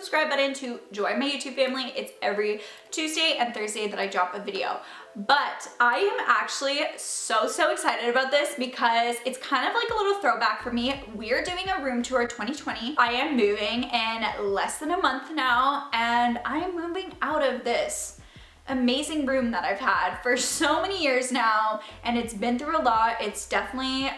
subscribe button to join my YouTube family. It's every Tuesday and Thursday that I drop a video. But I am actually so excited about this because it's kind of like a little throwback for me. We're doing a room tour 2020. I am moving in less than a month now, and I am moving out of this amazing room that I've had for so many years now, and it's been through a lot. It's definitely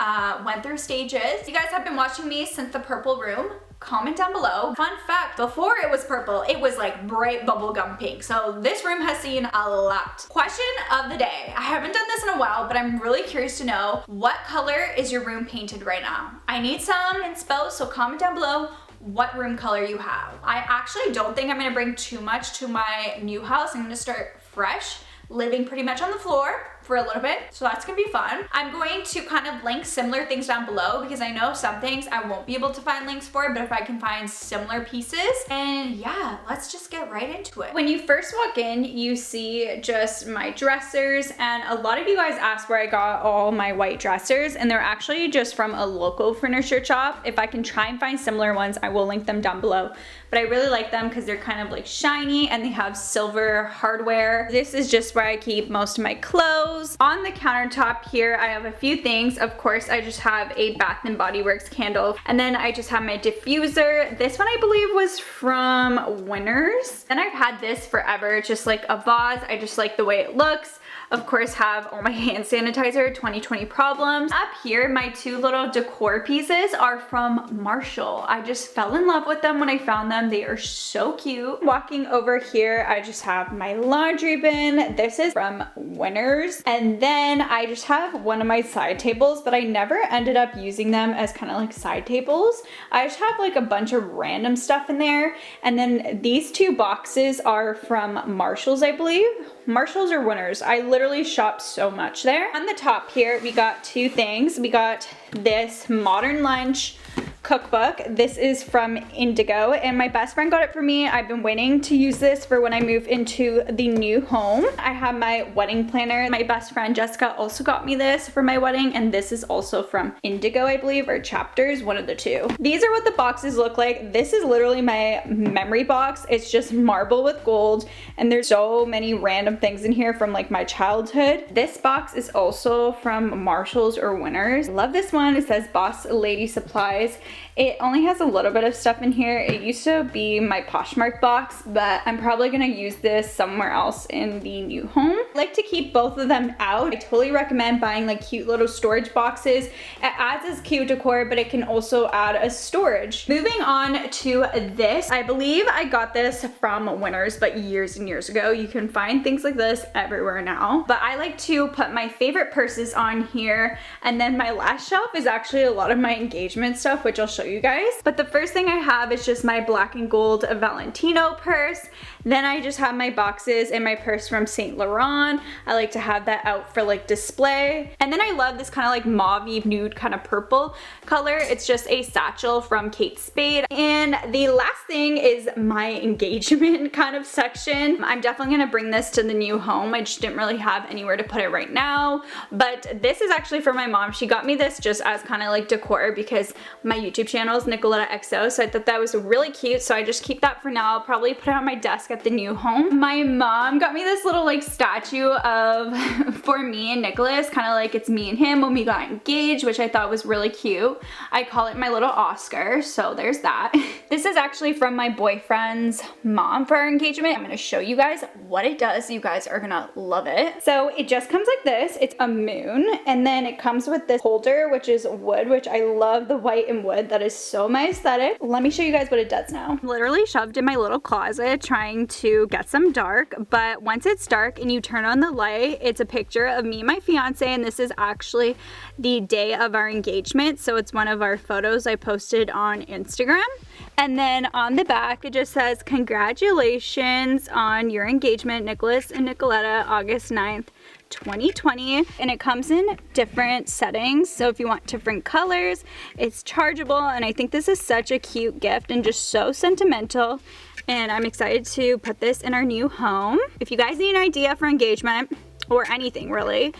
went through stages. If you guys have been watching me since the purple room, comment down below. Fun fact, before it was purple, it was like bright bubblegum pink. So this room has seen a lot. Question of the day. I haven't done this in a while, but I'm really curious to know, what color is your room painted right now? I need some inspo, so comment down below what room color you have. I actually don't think I'm gonna bring too much to my new house. I'm gonna start fresh, living pretty much on the floor for a little bit, so that's gonna be fun. I'm going to kind of link similar things down below because I know some things I won't be able to find links for, but if I can find similar pieces, and yeah, let's just get right into it. When you first walk in, you see just my dressers, and a lot of you guys asked where I got all my white dressers, and they're actually just from a local furniture shop. If I can try and find similar ones, I will link them down below. But I really like them because they're kind of like shiny and they have silver hardware. This is just where I keep most of my clothes. On the countertop here, I have a few things. Of course, I just have a Bath & Body Works candle. And then I just have my diffuser. This one I believe was from Winners. And I've had this forever. It's just like a vase. I just like the way it looks. Of course, have all my hand sanitizer, 2020 problems. Up here, my two little decor pieces are from Marshall. I just fell in love with them when I found them. They are so cute. Walking over here, I just have my laundry bin. This is from Winners. And then I just have one of my side tables, but I never ended up using them as kind of like side tables. I just have like a bunch of random stuff in there. And then these two boxes are from Marshall's, I believe. Marshalls or Winners. I literally shop so much there. On the top here, we got two things. We got this Modern Lunch cookbook. This is from Indigo, and my best friend got it for me. I've been waiting to use this for when I move into the new home. I have my wedding planner. My best friend Jessica also got me this for my wedding, and this is also from Indigo, I believe, or Chapters, one of the two. These are what the boxes look like. This is literally my memory box. It's just marble with gold, and there's so many random things in here from like my childhood. This box is also from Marshalls or Winners. I love this one. It says Boss Lady Supplies. It only has a little bit of stuff in here. It used to be my Poshmark box, but I'm probably gonna use this somewhere else in the new home. I like to keep both of them out. I totally recommend buying like cute little storage boxes. It adds as cute decor, but it can also add a storage. Moving on to this, I believe I got this from Winners, but years and years ago. You can find things like this everywhere now. But I like to put my favorite purses on here, and then my last shelf is actually a lot of my engagement stuff, which I'll show you guys. But the first thing I have is just my black and gold Valentino purse. Then I just have my boxes and my purse from Saint Laurent. I like to have that out for like display. And then I love this kind of like mauve nude kind of purple color. It's just a satchel from Kate Spade. And the last thing is my engagement kind of section. I'm definitely gonna bring this to the new home. I just didn't really have anywhere to put it right now. But this is actually for my mom. She got me this just as kind of like decor because my YouTube channel is NICOLETTAXO. So I thought that was really cute. So I just keep that for now. I'll probably put it on my desk at the new home. My mom got me this little like statue of for me and Nicholas, kind of like it's me and him when we got engaged, which I thought was really cute. I call it my little Oscar, so there's that. This is actually from my boyfriend's mom for our engagement. I'm gonna show you guys what it does. You guys are gonna love it. So it just comes like this. It's a moon, and then it comes with this holder, which is wood, which I love the white and wood. That is so my aesthetic. Let me show you guys what it does now. Literally shoved in my little closet trying to get some dark, but once it's dark and you turn on the light, it's a picture of me and my fiance, and this is actually the day of our engagement, so it's one of our photos I posted on Instagram. And then on the back it just says, "Congratulations on your engagement, Nicholas and Nicoletta, August 9th, 2020." And it comes in different settings, so if you want different colors, it's chargeable, and I think this is such a cute gift and just so sentimental, and I'm excited to put this in our new home. If you guys need an idea for engagement or anything really,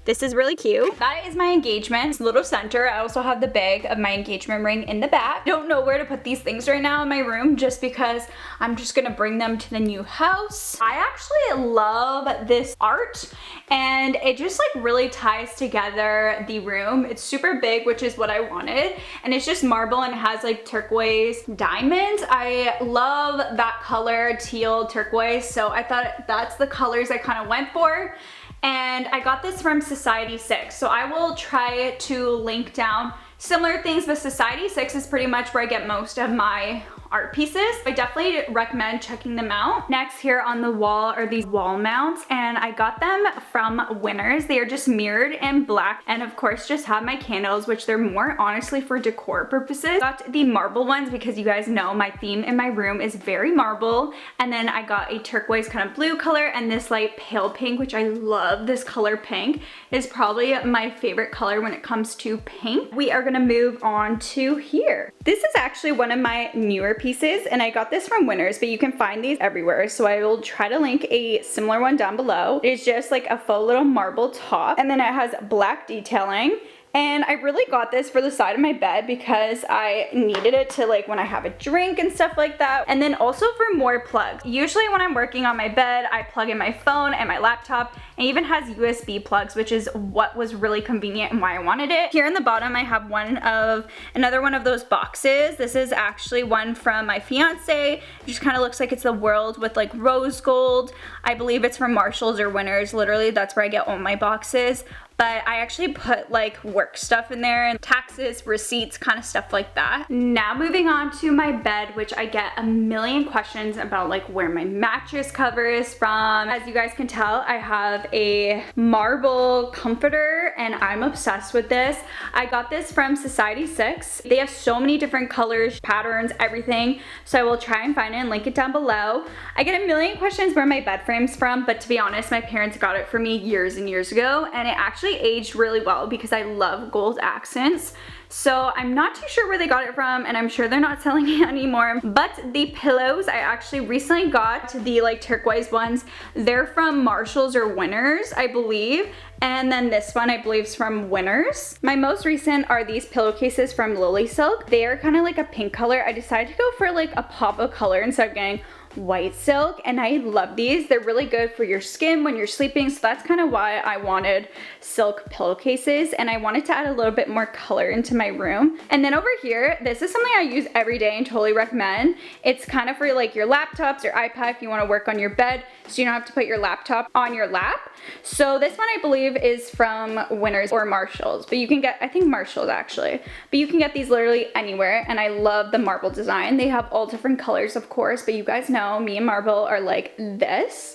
This is really cute. That is my engagement little center. I also have the bag of my engagement ring in the back. Don't know where to put these things right now in my room just because I'm just gonna bring them to the new house. I actually love this art and it just like really ties together the room. It's super big, which is what I wanted, and it's just marble and it has like turquoise diamonds. I love that color, teal turquoise, so I thought that's the colors I kind of went for. And I got this from Society 6, so I will try to link down similar things, but Society 6 is pretty much where I get most of my art pieces. I definitely recommend checking them out. Next, here on the wall are these wall mounts, and I got them from Winners. They are just mirrored in black, and of course just have my candles, which they're more honestly for decor purposes. Got the marble ones because you guys know my theme in my room is very marble, and then I got a turquoise kind of blue color and this light pale pink, which I love. This color pink is probably my favorite color when it comes to pink. We are gonna move on to here. This is actually one of my newer pieces, and I got this from Winners, but you can find these everywhere, so I will try to link a similar one down below. It's just like a faux little marble top, and then it has black detailing. And I really got this for the side of my bed because I needed it to like when I have a drink and stuff like that. And then also for more plugs. Usually when I'm working on my bed, I plug in my phone and my laptop, and even has USB plugs, which is what was really convenient and why I wanted it. Here in the bottom, I have another one of those boxes. This is actually one from my fiance. It just kind of looks like it's the world with like rose gold. I believe it's from Marshalls or Winners. Literally, that's where I get all my boxes. But I actually put like work stuff in there and taxes, receipts, kind of stuff like that. Now moving on to my bed, which I get a million questions about like where my mattress cover is from. As you guys can tell, I have a marble comforter and I'm obsessed with this. I got this from Society 6. They have so many different colors, patterns, everything. So I will try and find it and link it down below. I get a million questions where my bed frame's from, but to be honest, my parents got it for me years and years ago, and it actually aged really well because I love gold accents. So I'm not too sure where they got it from, and I'm sure they're not selling it anymore. But the pillows I actually recently got, the like turquoise ones, they're from Marshalls or Winners, I believe. And then this one I believe is from Winners. My most recent are these pillowcases from Lily Silk. They are kind of like a pink color. I decided to go for like a pop of color instead of getting white silk, and I love these. They're really good for your skin when you're sleeping, so that's kind of why I wanted silk pillowcases, and I wanted to add a little bit more color into my room. And then over here, this is something I use every day and totally recommend. It's kind of for like your laptops or iPad if you want to work on your bed, so you don't have to put your laptop on your lap. So this one I believe is from Winners or Marshalls, but you can get, I think Marshalls actually, but you can get these literally anywhere, and I love the marble design. They have all different colors, of course, but you guys know me and marble are like this.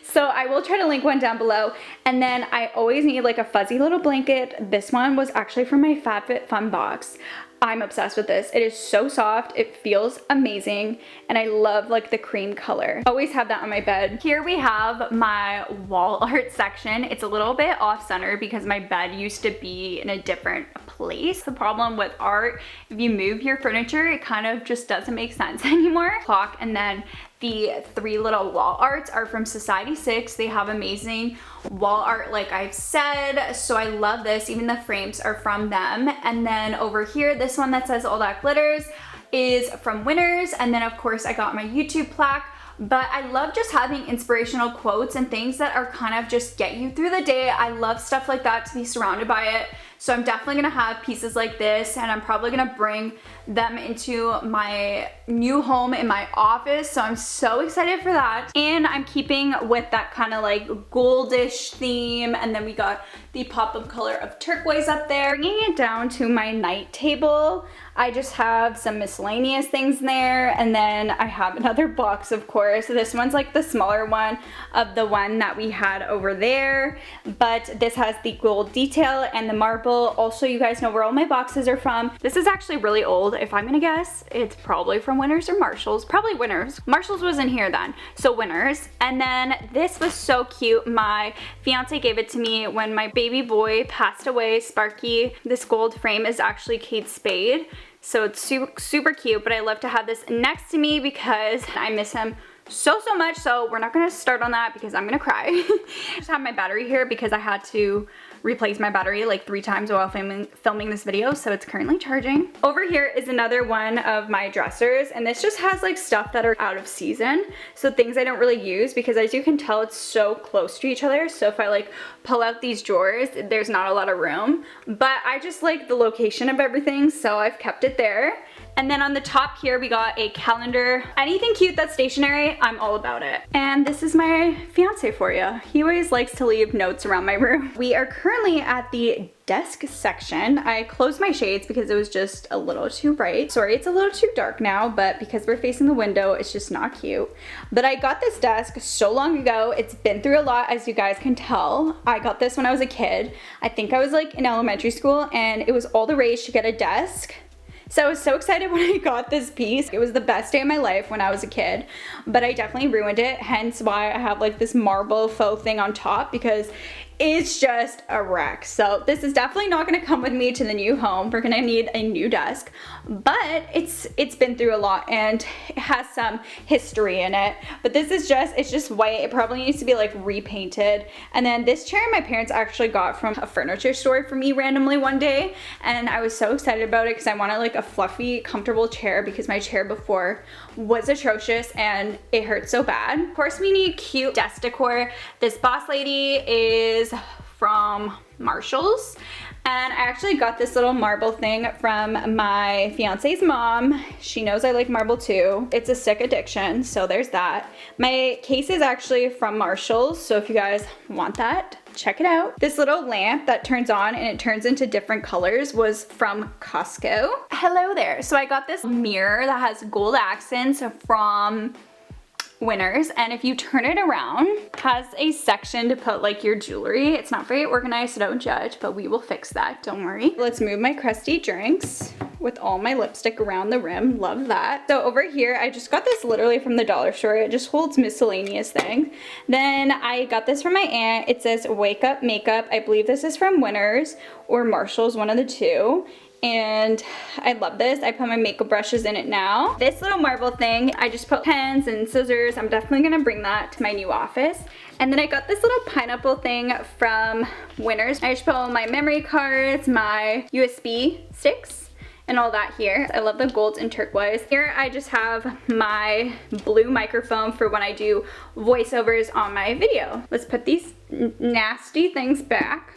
So I will try to link one down below. And then I always need like a fuzzy little blanket. This one was actually from my FabFitFun box. I'm obsessed with this. It is so soft, it feels amazing, and I love like the cream color. Always have that on my bed. Here we have my wall art section. It's a little bit off center because my bed used to be in a different place. The problem with art, if you move your furniture, it kind of just doesn't make sense anymore. Clock, and then the three little wall arts are from Society 6. They have amazing wall art, like I've said, so I love this. Even the frames are from them. And then over here, this one that says All That Glitters is from Winners. And then of course I got my YouTube plaque. But I love just having inspirational quotes and things that are kind of just get you through the day. I love stuff like that, to be surrounded by it. So I'm definitely gonna have pieces like this, and I'm probably gonna bring them into my new home in my office. So I'm so excited for that. And I'm keeping with that kind of like goldish theme. And then we got the pop of color of turquoise up there. Bringing it down to my night table, I just have some miscellaneous things in there, and then I have another box, of course. This one's like the smaller one of the one that we had over there, but this has the gold detail and the marble. Also, you guys know where all my boxes are from. This is actually really old. If I'm gonna guess, it's probably from Winners or Marshalls. Probably Winners. Marshalls wasn't here then, so Winners. And then this was so cute. My fiance gave it to me when my baby boy passed away, Sparky. This gold frame is actually Kate Spade. So it's super cute, but I love to have this next to me because I miss him so much, so we're not gonna start on that because I'm gonna cry. I just have my battery here because I had to replace my battery like 3 times while filming this video, so it's currently charging. Over here is another one of my dressers, and this just has like stuff that are out of season, so things I don't really use, because as you can tell it's so close to each other, so if I like pull out these drawers there's not a lot of room, but I just like the location of everything, so I've kept it there. And then on the top here, we got a calendar. Anything cute that's stationary, I'm all about it. And this is my fiance for you. He always likes to leave notes around my room. We are currently at the desk section. I closed my shades because it was just a little too bright. Sorry, it's a little too dark now, but because we're facing the window, it's just not cute. But I got this desk so long ago. It's been through a lot, as you guys can tell. I got this when I was a kid. I think I was like in elementary school, and it was all the rage to get a desk. So I was so excited when I got this piece. It was the best day of my life when I was a kid, but I definitely ruined it, hence why I have like this marble faux thing on top, because it's just a wreck. So this is definitely not going to come with me to the new home. We're going to need a new desk, but it's been through a lot and it has some history in it. But this is it's just white. It probably needs to be like repainted. And then this chair my parents actually got from a furniture store for me randomly one day, and I was so excited about it because I wanted like a fluffy, comfortable chair, because my chair before was atrocious and it hurt so bad. Of course, we need cute desk decor. This boss lady is from Marshall's, and I actually got this little marble thing from my fiance's mom. She knows I like marble too. It's a sick addiction, so there's that. My case is actually from Marshall's, so if you guys want that, check it out. This little lamp that turns on and it turns into different colors was from Costco. Hello there. So I got this mirror that has gold accents from Winners, and if you turn it around, it has a section to put like your jewelry. It's not very organized, so don't judge, but we will fix that, don't worry. Let's move my crusty drinks with all my lipstick around the rim. Love that. So over here, I just got this literally from the dollar store. It just holds miscellaneous things. Then I got this from my aunt. It says Wake Up Makeup. I believe this is from Winners or Marshall's, one of the two. And I love this. I put my makeup brushes in it now. This little marble thing, I just put pens and scissors. I'm definitely gonna bring that to my new office. And then I got this little pineapple thing from Winners. I just put all my memory cards, my USB sticks, and all that here. I love the gold and turquoise. Here I just have my blue microphone for when I do voiceovers on my video. Let's put these nasty things back.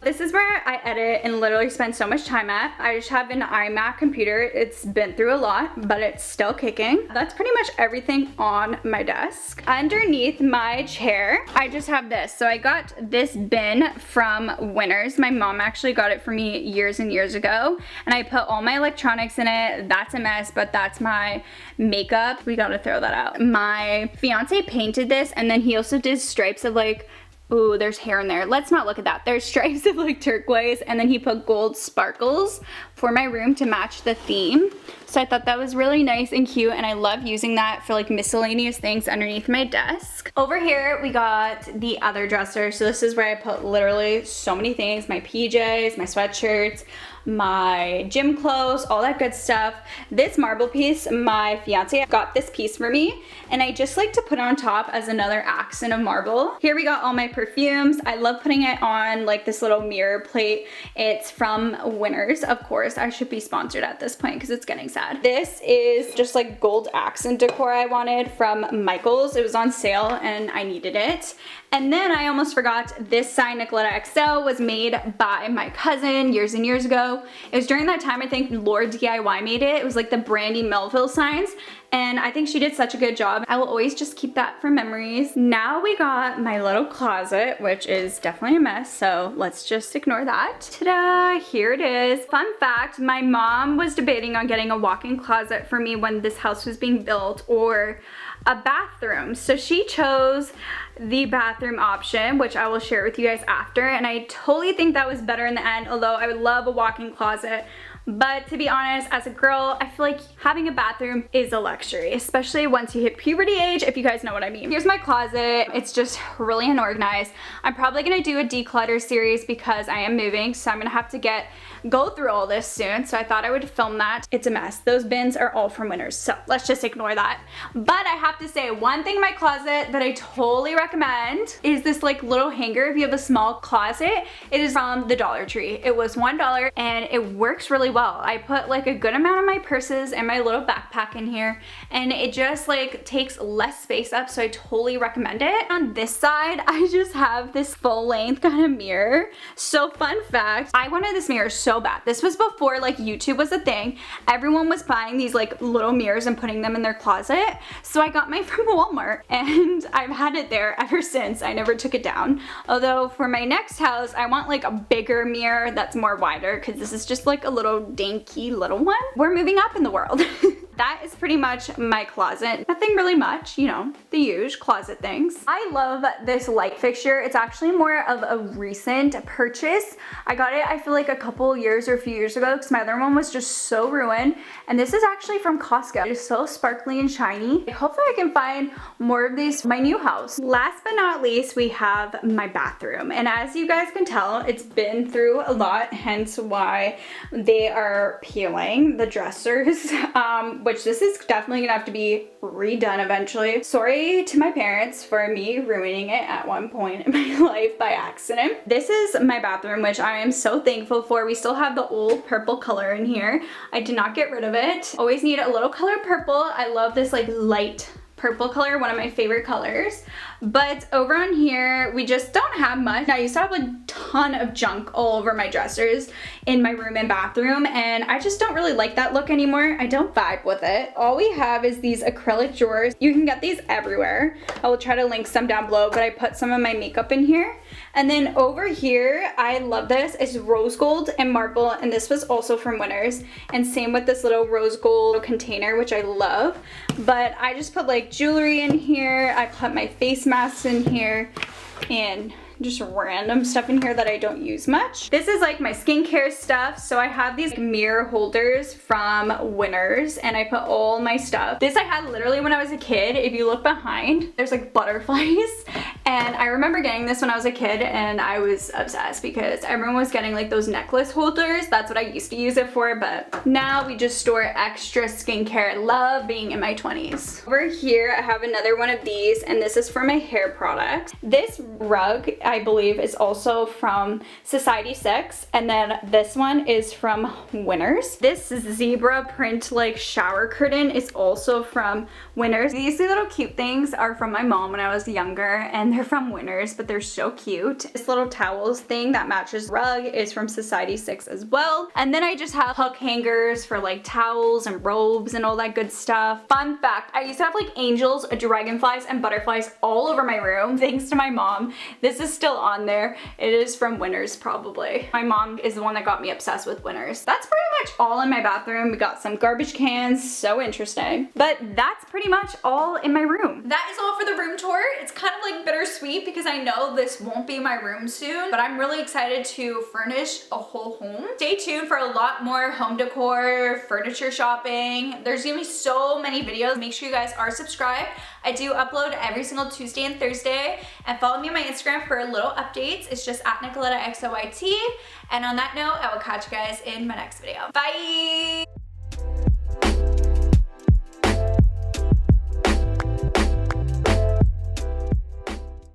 This is where I edit and literally spend so much time at. I just have an iMac computer. It's been through a lot, but it's still kicking. That's pretty much everything on my desk. Underneath my chair, I just have this. So I got this bin from Winners. My mom actually got it for me years and years ago, and I put all my electronics in it. That's a mess, but that's my makeup. We gotta throw that out. My fiance painted this, and then he also did stripes of like, ooh, there's hair in there. Let's not look at that. There's stripes of like turquoise, and then he put gold sparkles for my room to match the theme. So I thought that was really nice and cute, and I love using that for like miscellaneous things underneath my desk. Over here, we got the other dresser. So this is where I put literally so many things, my PJs, my sweatshirts, my gym clothes, all that good stuff. This marble piece, my fiance got this piece for me, and I just like to put it on top as another accent of marble. Here we got all my perfumes. I love putting it on like this little mirror plate. It's from Winners, of course. I should be sponsored at this point because it's getting sad. This is just like gold accent decor I wanted from Michael's. It was on sale and I needed it. And then I almost forgot, this sign, NICOLETTAXO, was made by my cousin years and years ago. It was during that time, I think Lord DIY made it. It was like the Brandy Melville signs, and I think she did such a good job. I will always just keep that for memories. Now we got my little closet, which is definitely a mess, so let's just ignore that. Ta-da, here it is. Fun fact, my mom was debating on getting a walk-in closet for me when this house was being built, or a bathroom. So she chose the bathroom option, which I will share with you guys after, and I totally think that was better in the end, although I would love a walk-in closet. But to be honest, as a girl, I feel like having a bathroom is a luxury, especially once you hit puberty age, if you guys know what I mean. Here's my closet. It's just really unorganized. I'm probably gonna do a declutter series because I am moving, so I'm gonna have to go through all this soon. So I thought I would film that. It's a mess. Those bins are all from Winners, so let's just ignore that. But I have to say, one thing in my closet that I totally recommend is this like little hanger if you have a small closet. It is from the Dollar Tree. It was $1 and it works really well. I put like a good amount of my purses and my little backpack in here, and it just like takes less space up, so I totally recommend it. On this side, I just have this full length kind of mirror. So fun fact, I wanted this mirror so bad. This was before like YouTube was a thing. Everyone was buying these like little mirrors and putting them in their closet. So I got mine from Walmart and I've had it there ever since. I never took it down. Although for my next house, I want like a bigger mirror that's more wider, because this is just like a little dinky little one. We're moving up in the world. That is pretty much my closet. Nothing really much, you know, the usual closet things. I love this light fixture. It's actually more of a recent purchase. I got it, I feel like a couple years or a few years ago, because my other one was just so ruined. And this is actually from Costco. It's so sparkly and shiny. Hopefully I can find more of these for my new house. Last but not least, we have my bathroom. And as you guys can tell, it's been through a lot, hence why they are peeling the dressers. Which this is definitely gonna have to be redone eventually. Sorry to my parents for me ruining it at one point in my life by accident. This is my bathroom, which I am so thankful for. We still have the old purple color in here. I did not get rid of it. Always need a little color purple. I love this like light purple color, one of my favorite colors. But over on here, we just don't have much. I used to have a ton of junk all over my dressers in my room and bathroom, and I just don't really like that look anymore. I don't vibe with it. All we have is these acrylic drawers. You can get these everywhere. I will try to link some down below, but I put some of my makeup in here. And then over here, I love this. It's rose gold and marble, and this was also from Winners. And same with this little rose gold container, which I love. But I just put like jewelry in here. I put my face masks in here and just random stuff in here that I don't use much. This is like my skincare stuff. So I have these mirror holders from Winners, and I put all my stuff. This I had literally when I was a kid. If you look behind, there's like butterflies. And I remember getting this when I was a kid, and I was obsessed because everyone was getting like those necklace holders. That's what I used to use it for, but now we just store extra skincare. I love being in my 20s. Over here, I have another one of these, and this is for my hair products. This rug, I believe, is also from Society 6, and then this one is from Winners. This zebra print like shower curtain is also from Winners. These little cute things are from my mom when I was younger, and they're from Winners, but they're so cute. This little towels thing that matches rug is from Society 6 as well. And then I just have hook hangers for like towels and robes and all that good stuff. Fun fact, I used to have like angels, dragonflies, and butterflies all over my room, thanks to my mom. This is still on there. It is from Winners probably. My mom is the one that got me obsessed with Winners. That's pretty much all in my bathroom. We got some garbage cans, so interesting. But that's pretty much all in my room. That is all for the room tour. It's kind of like bittersweet because I know this won't be my room soon, but I'm really excited to furnish a whole home. Stay tuned for a lot more home decor, furniture shopping. There's gonna be so many videos. Make sure you guys are subscribed. I do upload every single Tuesday and Thursday, and follow me on my Instagram for little updates. It's just at NICOLETTAXO. And on that note, I will catch you guys in my next video. Bye!